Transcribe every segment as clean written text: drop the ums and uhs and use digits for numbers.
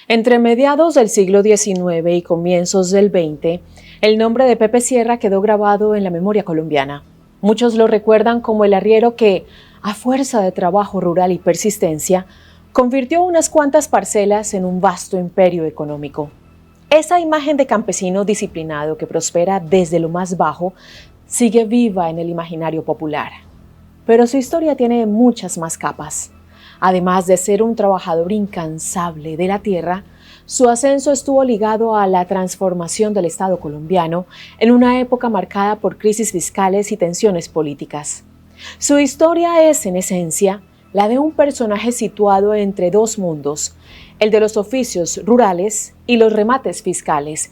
Entre mediados del siglo XIX y comienzos del XX, el nombre de Pepe Sierra quedó grabado en la memoria colombiana. Muchos lo recuerdan como el arriero que, a fuerza de trabajo rural y persistencia, convirtió unas cuantas parcelas en un vasto imperio económico. Esa imagen de campesino disciplinado que prospera desde lo más bajo sigue viva en el imaginario popular. Pero su historia tiene muchas más capas. Además de ser un trabajador incansable de la tierra, su ascenso estuvo ligado a la transformación del Estado colombiano en una época marcada por crisis fiscales y tensiones políticas. Su historia es, en esencia, la de un personaje situado entre dos mundos, el de los oficios rurales y los remates fiscales,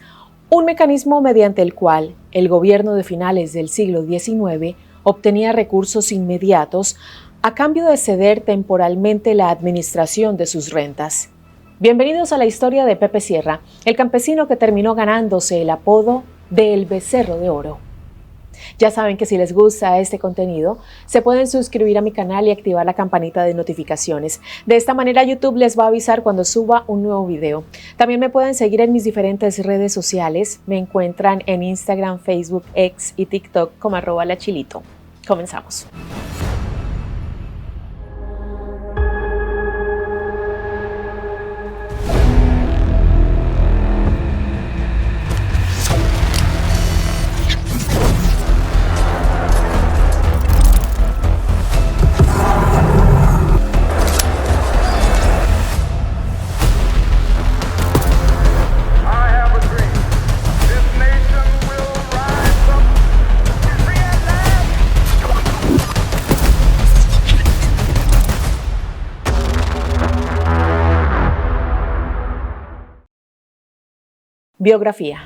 un mecanismo mediante el cual el gobierno de finales del siglo XIX obtenía recursos inmediatos a cambio de ceder temporalmente la administración de sus rentas. Bienvenidos a la historia de Pepe Sierra, el campesino que terminó ganándose el apodo de El Becerro de Oro. Ya saben que si les gusta este contenido, se pueden suscribir a mi canal y activar la campanita de notificaciones. De esta manera YouTube les va a avisar cuando suba un nuevo video. También me pueden seguir en mis diferentes redes sociales. Me encuentran en Instagram, Facebook, X y TikTok como @lachilito. Comenzamos. Biografía.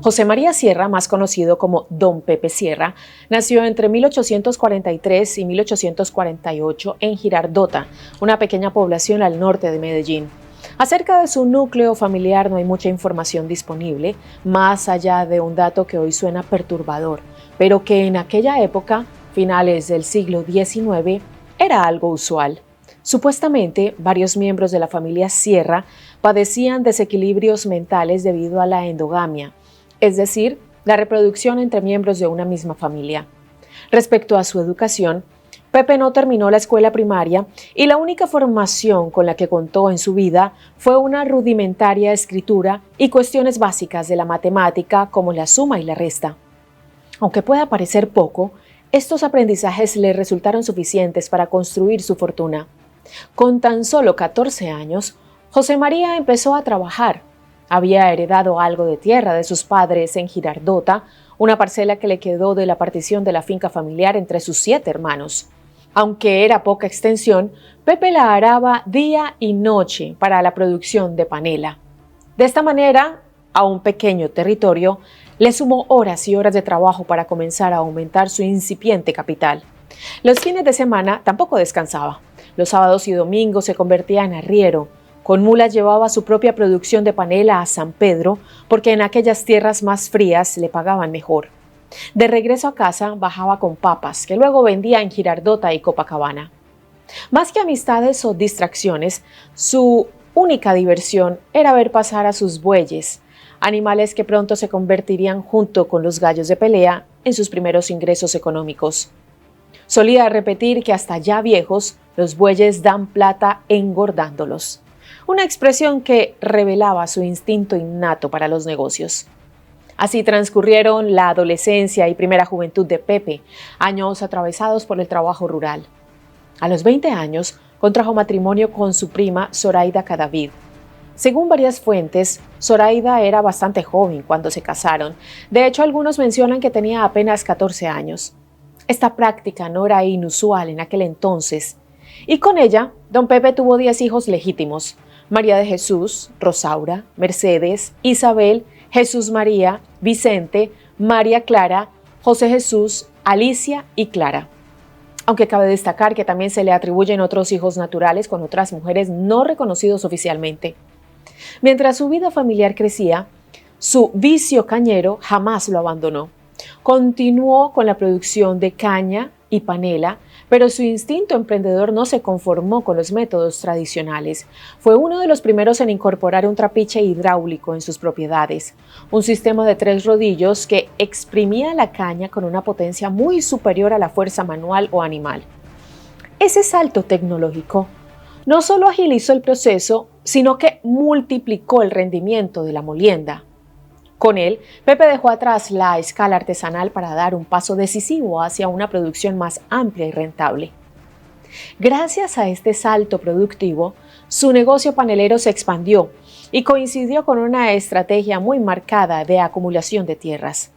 José María Sierra, más conocido como Don Pepe Sierra, nació entre 1843 y 1848 en Girardota, una pequeña población al norte de Medellín. Acerca de su núcleo familiar no hay mucha información disponible, más allá de un dato que hoy suena perturbador, pero que en aquella época, finales del siglo XIX, era algo usual. Supuestamente, varios miembros de la familia Sierra padecían desequilibrios mentales debido a la endogamia, es decir, la reproducción entre miembros de una misma familia. Respecto a su educación, Pepe no terminó la escuela primaria y la única formación con la que contó en su vida fue una rudimentaria escritura y cuestiones básicas de la matemática como la suma y la resta. Aunque pueda parecer poco, estos aprendizajes le resultaron suficientes para construir su fortuna. Con tan solo 14 años, José María empezó a trabajar. Había heredado algo de tierra de sus padres en Girardota, una parcela que le quedó de la partición de la finca familiar entre sus 7 hermanos. Aunque era poca extensión, Pepe la araba día y noche para la producción de panela. De esta manera, a un pequeño territorio, le sumó horas y horas de trabajo para comenzar a aumentar su incipiente capital. Los fines de semana tampoco descansaba. Los sábados y domingos se convertía en arriero. Con mulas llevaba su propia producción de panela a San Pedro, porque en aquellas tierras más frías le pagaban mejor. De regreso a casa bajaba con papas, que luego vendía en Girardota y Copacabana. Más que amistades o distracciones, su única diversión era ver pasar a sus bueyes, animales que pronto se convertirían junto con los gallos de pelea en sus primeros ingresos económicos. Solía repetir que hasta ya viejos, los bueyes dan plata engordándolos, una expresión que revelaba su instinto innato para los negocios. Así transcurrieron la adolescencia y primera juventud de Pepe, años atravesados por el trabajo rural. A los 20 años, contrajo matrimonio con su prima Zoraida Cadavid. Según varias fuentes, Zoraida era bastante joven cuando se casaron. De hecho, algunos mencionan que tenía apenas 14 años. Esta práctica no era inusual en aquel entonces. Y con ella, don Pepe tuvo 10 hijos legítimos: María de Jesús, Rosaura, Mercedes, Isabel, Jesús María, Vicente, María Clara, José Jesús, Alicia y Clara. Aunque cabe destacar que también se le atribuyen otros hijos naturales con otras mujeres no reconocidos oficialmente. Mientras su vida familiar crecía, su vicio cañero jamás lo abandonó. Continuó con la producción de caña y panela, Pero su instinto emprendedor no se conformó con los métodos tradicionales. Fue uno de los primeros en incorporar un trapiche hidráulico en sus propiedades, un sistema de 3 rodillos que exprimía la caña con una potencia muy superior a la fuerza manual o animal. Ese salto tecnológico no solo agilizó el proceso, sino que multiplicó el rendimiento de la molienda. Con él, Pepe dejó atrás la escala artesanal para dar un paso decisivo hacia una producción más amplia y rentable. Gracias a este salto productivo, su negocio panelero se expandió y coincidió con una estrategia muy marcada de acumulación de tierras.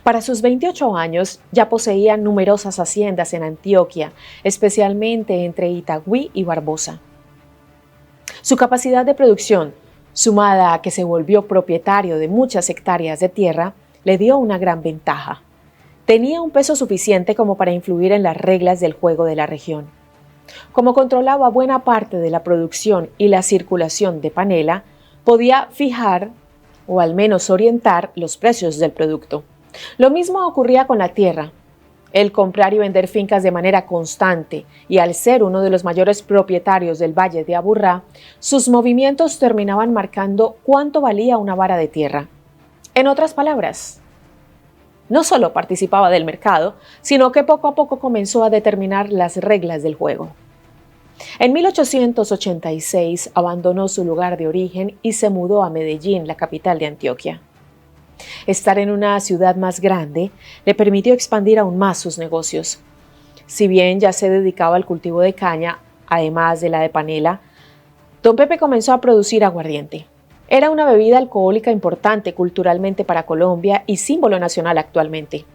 Para sus 28 años ya poseía numerosas haciendas en Antioquia, especialmente entre Itagüí y Barbosa. Su capacidad de producción, sumada a que se volvió propietario de muchas hectáreas de tierra, le dio una gran ventaja. Tenía un peso suficiente como para influir en las reglas del juego de la región. Como controlaba buena parte de la producción y la circulación de panela, podía fijar o al menos orientar los precios del producto. Lo mismo ocurría con la tierra. El comprar y vender fincas de manera constante y al ser uno de los mayores propietarios del Valle de Aburrá, sus movimientos terminaban marcando cuánto valía una vara de tierra. En otras palabras, no solo participaba del mercado, sino que poco a poco comenzó a determinar las reglas del juego. En 1886 abandonó su lugar de origen y se mudó a Medellín, la capital de Antioquia. Estar en una ciudad más grande le permitió expandir aún más sus negocios. Si bien ya se dedicaba al cultivo de caña, además de la de panela, don Pepe comenzó a producir aguardiente. Era una bebida alcohólica importante culturalmente para Colombia y símbolo nacional actualmente.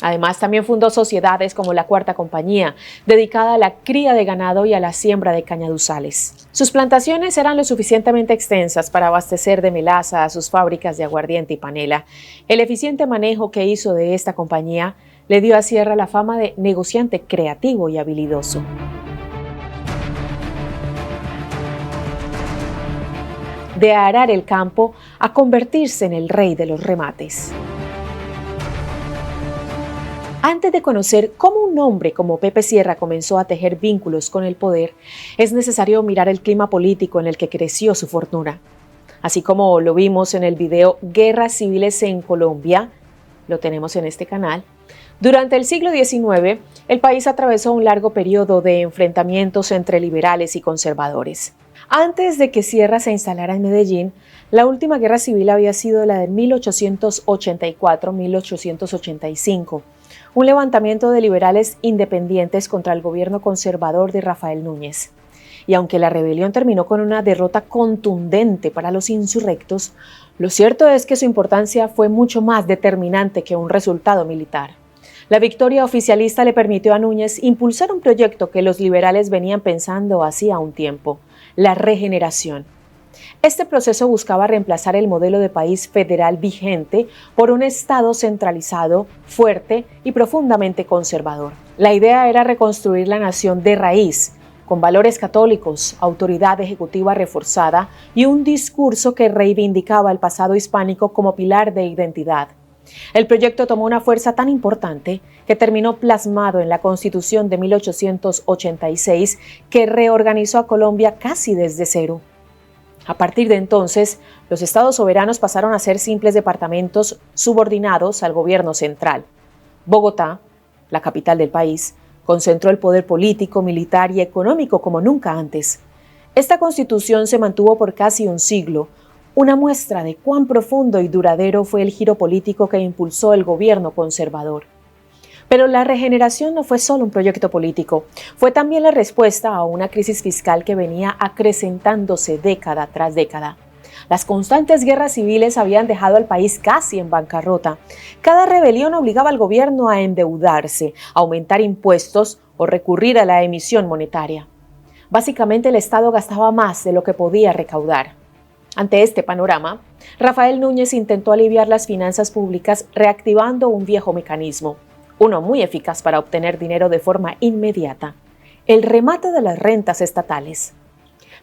Además, también fundó sociedades como la Cuarta Compañía, dedicada a la cría de ganado y a la siembra de cañaduzales. Sus plantaciones eran lo suficientemente extensas para abastecer de melaza a sus fábricas de aguardiente y panela. El eficiente manejo que hizo de esta compañía le dio a Sierra la fama de negociante creativo y habilidoso. De arar el campo a convertirse en el rey de los remates. Antes de conocer cómo un hombre como Pepe Sierra comenzó a tejer vínculos con el poder, es necesario mirar el clima político en el que creció su fortuna. Así como lo vimos en el video Guerras Civiles en Colombia, lo tenemos en este canal, durante el siglo XIX, el país atravesó un largo periodo de enfrentamientos entre liberales y conservadores. Antes de que Sierra se instalara en Medellín, la última guerra civil había sido la de 1884-1885, un levantamiento de liberales independientes contra el gobierno conservador de Rafael Núñez. Y aunque la rebelión terminó con una derrota contundente para los insurrectos, lo cierto es que su importancia fue mucho más determinante que un resultado militar. La victoria oficialista le permitió a Núñez impulsar un proyecto que los liberales venían pensando hacía un tiempo: la regeneración. Este proceso buscaba reemplazar el modelo de país federal vigente por un Estado centralizado, fuerte y profundamente conservador. La idea era reconstruir la nación de raíz, con valores católicos, autoridad ejecutiva reforzada y un discurso que reivindicaba el pasado hispánico como pilar de identidad. El proyecto tomó una fuerza tan importante que terminó plasmado en la Constitución de 1886, que reorganizó a Colombia casi desde cero. A partir de entonces, los estados soberanos pasaron a ser simples departamentos subordinados al gobierno central. Bogotá, la capital del país, concentró el poder político, militar y económico como nunca antes. Esta constitución se mantuvo por casi un siglo, una muestra de cuán profundo y duradero fue el giro político que impulsó el gobierno conservador. Pero la regeneración no fue solo un proyecto político, fue también la respuesta a una crisis fiscal que venía acrecentándose década tras década. Las constantes guerras civiles habían dejado al país casi en bancarrota. Cada rebelión obligaba al gobierno a endeudarse, a aumentar impuestos o recurrir a la emisión monetaria. Básicamente, el Estado gastaba más de lo que podía recaudar. Ante este panorama, Rafael Núñez intentó aliviar las finanzas públicas reactivando un viejo mecanismo, uno muy eficaz para obtener dinero de forma inmediata: el remate de las rentas estatales.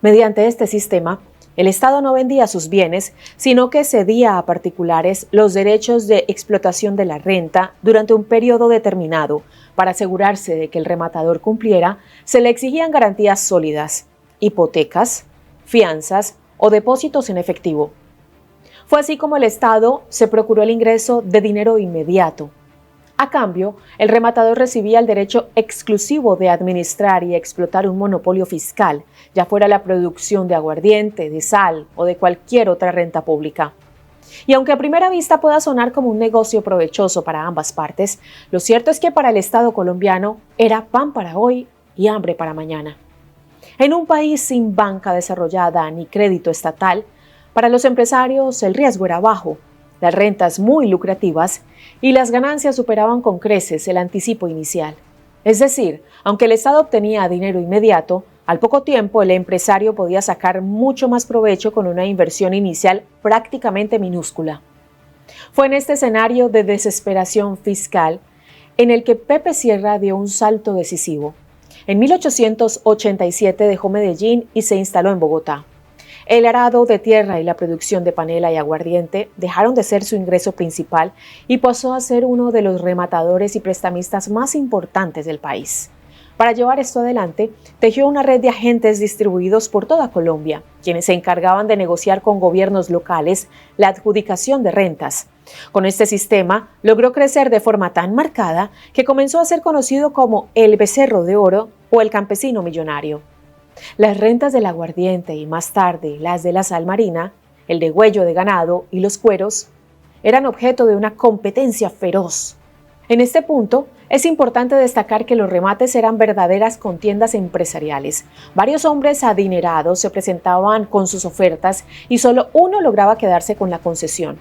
Mediante este sistema, El Estado no vendía sus bienes, sino que cedía a particulares los derechos de explotación de la renta durante un periodo determinado. Para asegurarse de que el rematador cumpliera, se le exigían garantías sólidas, hipotecas, fianzas o depósitos en efectivo. Fue así como el Estado se procuró el ingreso de dinero inmediato. A cambio, el rematador recibía el derecho exclusivo de administrar y explotar un monopolio fiscal, ya fuera la producción de aguardiente, de sal o de cualquier otra renta pública. Y aunque a primera vista pueda sonar como un negocio provechoso para ambas partes, lo cierto es que para el Estado colombiano era pan para hoy y hambre para mañana. En un país sin banca desarrollada ni crédito estatal, para los empresarios el riesgo era bajo, las rentas muy lucrativas y las ganancias superaban con creces el anticipo inicial. Es decir, aunque el Estado obtenía dinero inmediato, al poco tiempo el empresario podía sacar mucho más provecho con una inversión inicial prácticamente minúscula. Fue en este escenario de desesperación fiscal en el que Pepe Sierra dio un salto decisivo. En 1887 dejó Medellín y se instaló en Bogotá. El arado de tierra y la producción de panela y aguardiente dejaron de ser su ingreso principal y pasó a ser uno de los rematadores y prestamistas más importantes del país. Para llevar esto adelante, tejió una red de agentes distribuidos por toda Colombia, quienes se encargaban de negociar con gobiernos locales la adjudicación de rentas. Con este sistema, logró crecer de forma tan marcada que comenzó a ser conocido como el Becerro de Oro o el Campesino Millonario. Las rentas del aguardiente y más tarde las de la sal marina, el degüello de ganado y los cueros, eran objeto de una competencia feroz. En este punto, es importante destacar que los remates eran verdaderas contiendas empresariales. Varios hombres adinerados se presentaban con sus ofertas y solo uno lograba quedarse con la concesión.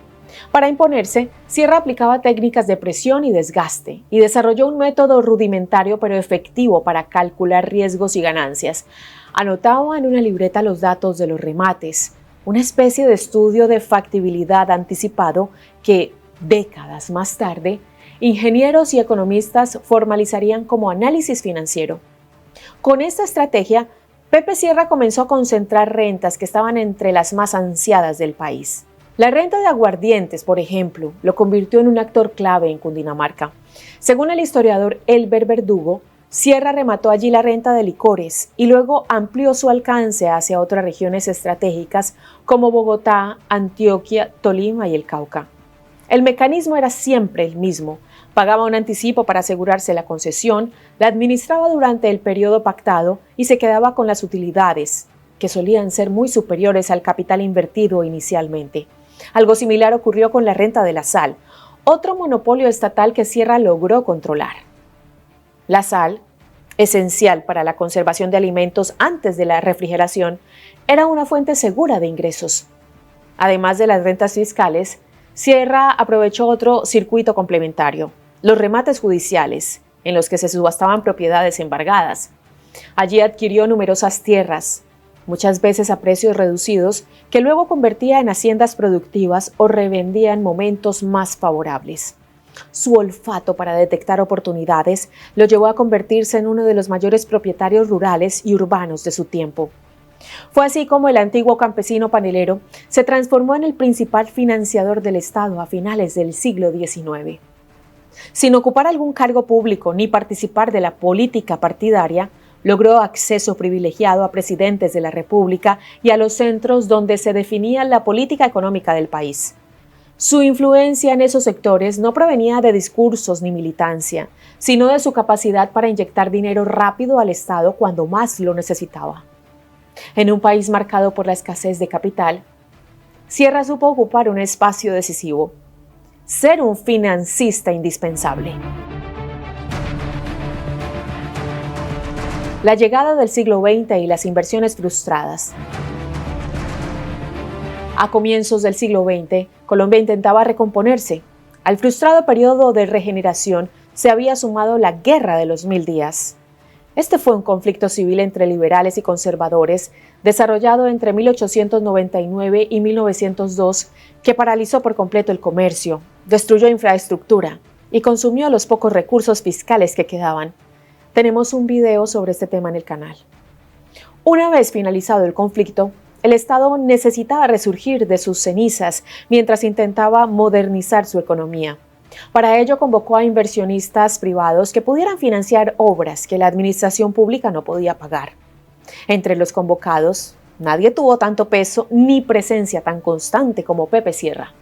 Para imponerse, Sierra aplicaba técnicas de presión y desgaste y desarrolló un método rudimentario pero efectivo para calcular riesgos y ganancias. Anotaba en una libreta los datos de los remates, una especie de estudio de factibilidad anticipado que, décadas más tarde, ingenieros y economistas formalizarían como análisis financiero. Con esta estrategia, Pepe Sierra comenzó a concentrar rentas que estaban entre las más ansiadas del país. La renta de aguardientes, por ejemplo, lo convirtió en un actor clave en Cundinamarca. Según el historiador Elber Verdugo, Sierra remató allí la renta de licores y luego amplió su alcance hacia otras regiones estratégicas como Bogotá, Antioquia, Tolima y el Cauca. El mecanismo era siempre el mismo. Pagaba un anticipo para asegurarse la concesión, la administraba durante el periodo pactado y se quedaba con las utilidades, que solían ser muy superiores al capital invertido inicialmente. Algo similar ocurrió con la renta de la sal, otro monopolio estatal que Sierra logró controlar. La sal, esencial para la conservación de alimentos antes de la refrigeración, era una fuente segura de ingresos. Además de las rentas fiscales, Sierra aprovechó otro circuito complementario, los remates judiciales, en los que se subastaban propiedades embargadas. Allí adquirió numerosas tierras, muchas veces a precios reducidos, que luego convertía en haciendas productivas o revendía en momentos más favorables. Su olfato para detectar oportunidades lo llevó a convertirse en uno de los mayores propietarios rurales y urbanos de su tiempo. Fue así como el antiguo campesino panelero se transformó en el principal financiador del Estado a finales del siglo XIX. Sin ocupar algún cargo público ni participar de la política partidaria, logró acceso privilegiado a presidentes de la República y a los centros donde se definía la política económica del país. Su influencia en esos sectores no provenía de discursos ni militancia, sino de su capacidad para inyectar dinero rápido al Estado cuando más lo necesitaba. En un país marcado por la escasez de capital, Sierra supo ocupar un espacio decisivo, ser un financista indispensable. La llegada del siglo XX y las inversiones frustradas. A comienzos del siglo XX, Colombia intentaba recomponerse. Al frustrado periodo de regeneración se había sumado la Guerra de los 1000 días. Este fue un conflicto civil entre liberales y conservadores, desarrollado entre 1899 y 1902, que paralizó por completo el comercio, destruyó infraestructura y consumió los pocos recursos fiscales que quedaban. Tenemos un video sobre este tema en el canal. Una vez finalizado el conflicto, el Estado necesitaba resurgir de sus cenizas mientras intentaba modernizar su economía. Para ello convocó a inversionistas privados que pudieran financiar obras que la administración pública no podía pagar. Entre los convocados, nadie tuvo tanto peso ni presencia tan constante como Pepe Sierra.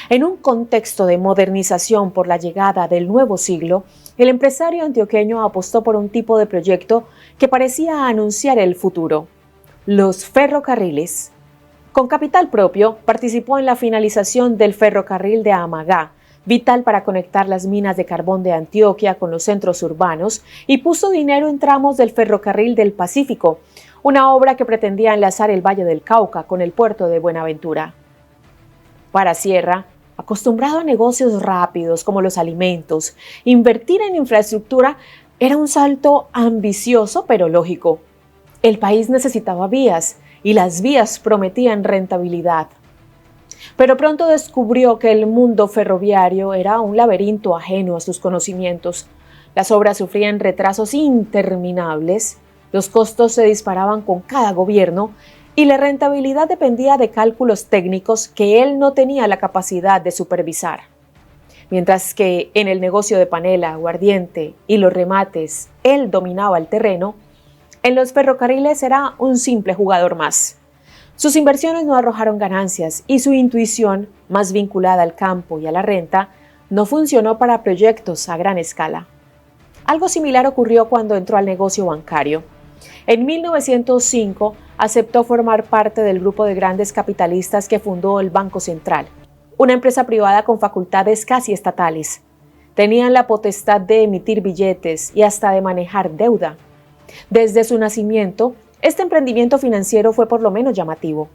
En un contexto de modernización por la llegada del nuevo siglo, el empresario antioqueño apostó por un tipo de proyecto que parecía anunciar el futuro: los ferrocarriles. Con capital propio, participó en la finalización del ferrocarril de Amagá, vital para conectar las minas de carbón de Antioquia con los centros urbanos, y puso dinero en tramos del ferrocarril del Pacífico, una obra que pretendía enlazar el Valle del Cauca con el puerto de Buenaventura. Para Sierra, acostumbrado a negocios rápidos como los alimentos, invertir en infraestructura era un salto ambicioso pero lógico. El país necesitaba vías y las vías prometían rentabilidad. Pero pronto descubrió que el mundo ferroviario era un laberinto ajeno a sus conocimientos. Las obras sufrían retrasos interminables, los costos se disparaban con cada gobierno y la rentabilidad dependía de cálculos técnicos que él no tenía la capacidad de supervisar. Mientras que en el negocio de panela, aguardiente y los remates él dominaba el terreno, en los ferrocarriles era un simple jugador más. Sus inversiones no arrojaron ganancias y su intuición, más vinculada al campo y a la renta, no funcionó para proyectos a gran escala. Algo similar ocurrió cuando entró al negocio bancario. En 1905 aceptó formar parte del grupo de grandes capitalistas que fundó el Banco Central, una empresa privada con facultades casi estatales. Tenían la potestad de emitir billetes y hasta de manejar deuda. Desde su nacimiento, este emprendimiento financiero fue por lo menos llamativo.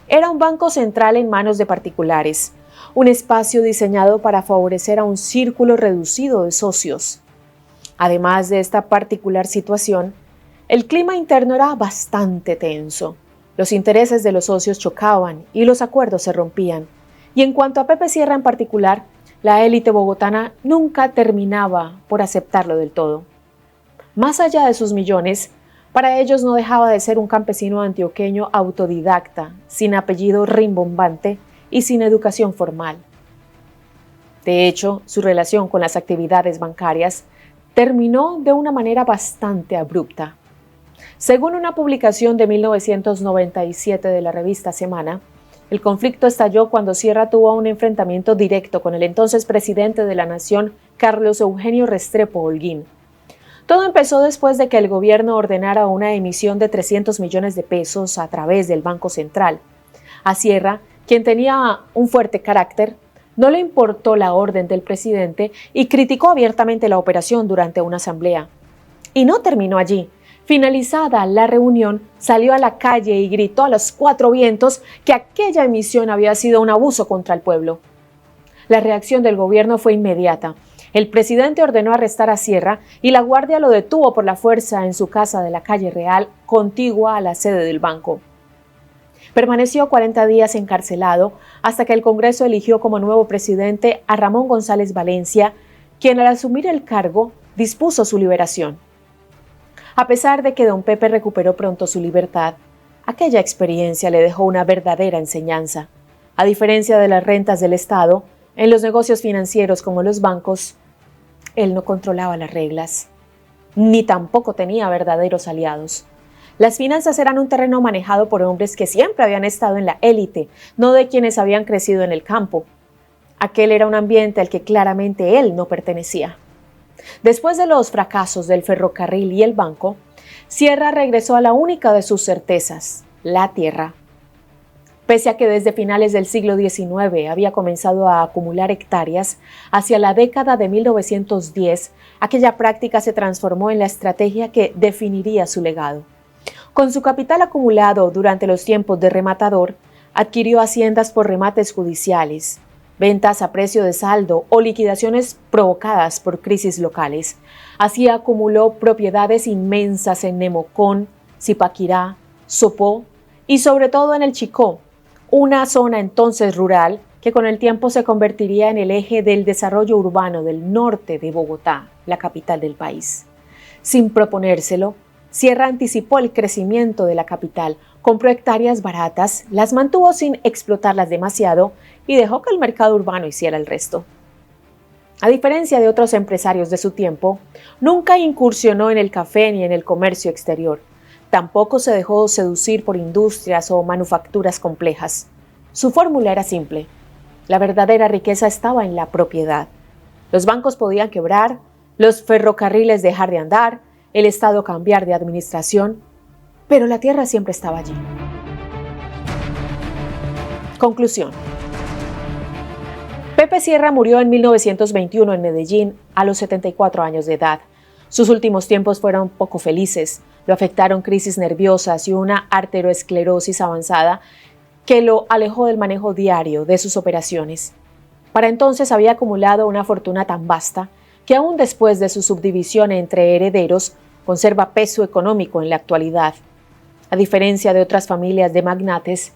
Era un banco central en manos de particulares, un espacio diseñado para favorecer a un círculo reducido de socios. Además de esta particular situación, el clima interno era bastante tenso. Los intereses de los socios chocaban y los acuerdos se rompían. Y en cuanto a Pepe Sierra en particular, la élite bogotana nunca terminaba por aceptarlo del todo. Más allá de sus millones, para ellos no dejaba de ser un campesino antioqueño autodidacta, sin apellido rimbombante y sin educación formal. De hecho, su relación con las actividades bancarias terminó de una manera bastante abrupta. Según una publicación de 1997 de la revista Semana, el conflicto estalló cuando Sierra tuvo un enfrentamiento directo con el entonces presidente de la Nación, Carlos Eugenio Restrepo Holguín. Todo empezó después de que el gobierno ordenara una emisión de 300 millones de pesos a través del Banco Central. A Sierra, quien tenía un fuerte carácter, no le importó la orden del presidente y criticó abiertamente la operación durante una asamblea. Y no terminó allí. Finalizada la reunión, salió a la calle y gritó a los cuatro vientos que aquella emisión había sido un abuso contra el pueblo. La reacción del gobierno fue inmediata. El presidente ordenó arrestar a Sierra y la guardia lo detuvo por la fuerza en su casa de la calle Real, contigua a la sede del banco. Permaneció 40 días encarcelado hasta que el Congreso eligió como nuevo presidente a Ramón González Valencia, quien al asumir el cargo dispuso su liberación. A pesar de que don Pepe recuperó pronto su libertad, aquella experiencia le dejó una verdadera enseñanza. A diferencia de las rentas del Estado, en los negocios financieros como los bancos, él no controlaba las reglas, ni tampoco tenía verdaderos aliados. Las finanzas eran un terreno manejado por hombres que siempre habían estado en la élite, no de quienes habían crecido en el campo. Aquel era un ambiente al que claramente él no pertenecía. Después de los fracasos del ferrocarril y el banco, Sierra regresó a la única de sus certezas, la tierra. Pese a que desde finales del siglo XIX había comenzado a acumular hectáreas, hacia la década de 1910, aquella práctica se transformó en la estrategia que definiría su legado. Con su capital acumulado durante los tiempos de rematador, adquirió haciendas por remates judiciales, ventas a precio de saldo o liquidaciones provocadas por crisis locales. Así acumuló propiedades inmensas en Nemocón, Zipaquirá, Sopó y sobre todo en el Chicó, una zona entonces rural que con el tiempo se convertiría en el eje del desarrollo urbano del norte de Bogotá, la capital del país. Sin proponérselo, Sierra anticipó el crecimiento de la capital, Compró hectáreas baratas, las mantuvo sin explotarlas demasiado y dejó que el mercado urbano hiciera el resto. A diferencia de otros empresarios de su tiempo, nunca incursionó en el café ni en el comercio exterior. Tampoco se dejó seducir por industrias o manufacturas complejas. Su fórmula era simple. La verdadera riqueza estaba en la propiedad. Los bancos podían quebrar, los ferrocarriles dejar de andar, el Estado cambiar de administración, pero la tierra siempre estaba allí. Conclusión. Pepe Sierra murió en 1921 en Medellín a los 74 años de edad. Sus últimos tiempos fueron poco felices. Lo afectaron crisis nerviosas y una arteriosclerosis avanzada que lo alejó del manejo diario de sus operaciones. Para entonces había acumulado una fortuna tan vasta que aún después de su subdivisión entre herederos conserva peso económico en la actualidad. A diferencia de otras familias de magnates,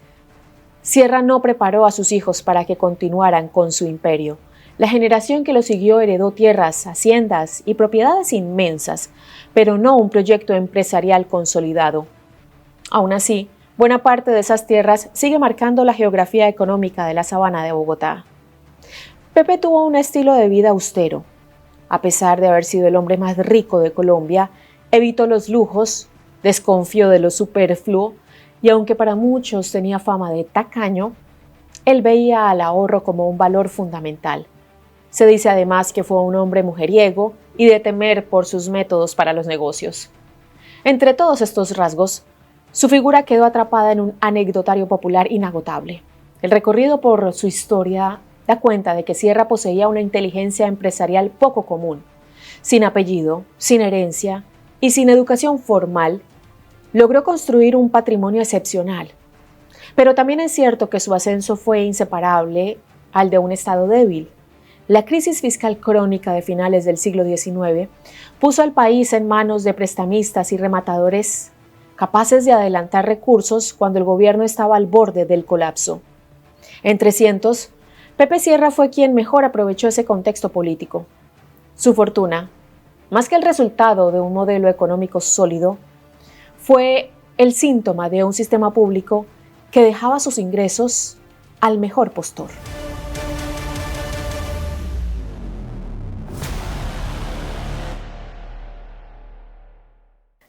Sierra no preparó a sus hijos para que continuaran con su imperio. La generación que lo siguió heredó tierras, haciendas y propiedades inmensas, pero no un proyecto empresarial consolidado. Aún así, buena parte de esas tierras sigue marcando la geografía económica de la sabana de Bogotá. Pepe tuvo un estilo de vida austero. A pesar de haber sido el hombre más rico de Colombia, evitó los lujos, desconfió de lo superfluo, y aunque para muchos tenía fama de tacaño, él veía al ahorro como un valor fundamental. Se dice además que fue un hombre mujeriego y de temer por sus métodos para los negocios. Entre todos estos rasgos, su figura quedó atrapada en un anecdotario popular inagotable. El recorrido por su historia da cuenta de que Sierra poseía una inteligencia empresarial poco común. Sin apellido, sin herencia y sin educación formal, logró construir un patrimonio excepcional. Pero también es cierto que su ascenso fue inseparable al de un Estado débil. La crisis fiscal crónica de finales del siglo XIX puso al país en manos de prestamistas y rematadores capaces de adelantar recursos cuando el gobierno estaba al borde del colapso. En 300, Pepe Sierra fue quien mejor aprovechó ese contexto político. Su fortuna, más que el resultado de un modelo económico sólido, fue el síntoma de un sistema público que dejaba sus ingresos al mejor postor.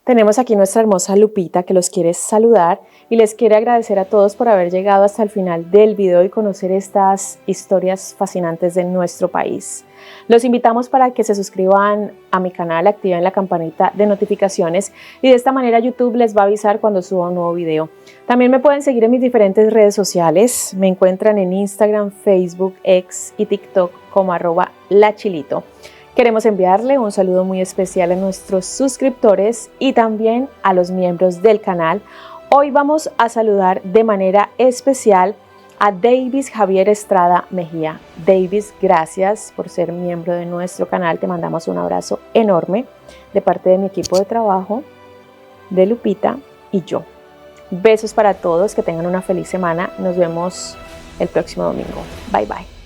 Tenemos aquí nuestra hermosa Lupita que los quiere saludar y les quiere agradecer a todos por haber llegado hasta el final del video y conocer estas historias fascinantes de nuestro país. Los invitamos para que se suscriban a mi canal, activen la campanita de notificaciones y de esta manera YouTube les va a avisar cuando suba un nuevo video. También me pueden seguir en mis diferentes redes sociales. Me encuentran en Instagram, Facebook, X y TikTok como @lachilito. Queremos enviarle un saludo muy especial a nuestros suscriptores y también a los miembros del canal. Hoy vamos a saludar de manera especial a Davis Javier Estrada Mejía. Davis, gracias por ser miembro de nuestro canal. Te mandamos un abrazo enorme de parte de mi equipo de trabajo, de Lupita y yo. Besos para todos, que tengan una feliz semana. Nos vemos el próximo domingo. Bye bye.